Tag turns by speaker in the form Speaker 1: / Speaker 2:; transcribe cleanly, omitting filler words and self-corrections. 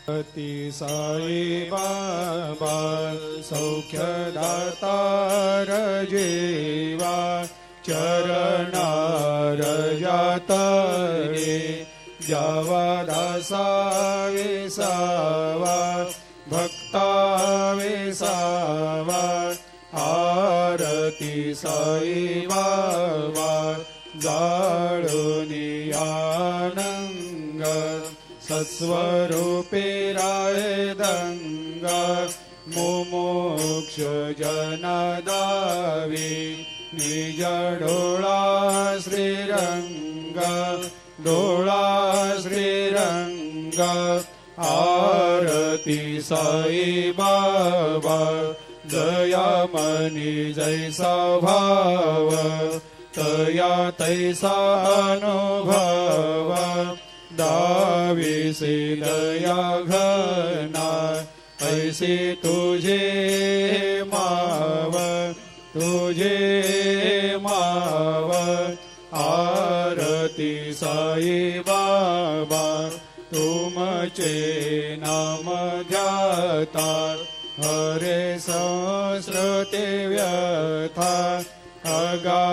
Speaker 1: अति साई बाबा सौख्यदातार जेवा चरणार जातरे जावा दासा विसावा भक्ता विसावा आरती साई बाबा जाळुनी आनंग सत्स्वरूपे राय दंग मुमुक्ष जनदावी निज डोळा श्रीरंग डोळा श्रीरंग आरती साई बाबा जया मनी जैसा भाव तया तैसा अनुभव दाविसे दया घना ऐसे तुझे माव आरती साई बाबा तुमचे नाम ध्याता हरे सहस्रते व्यथा अगा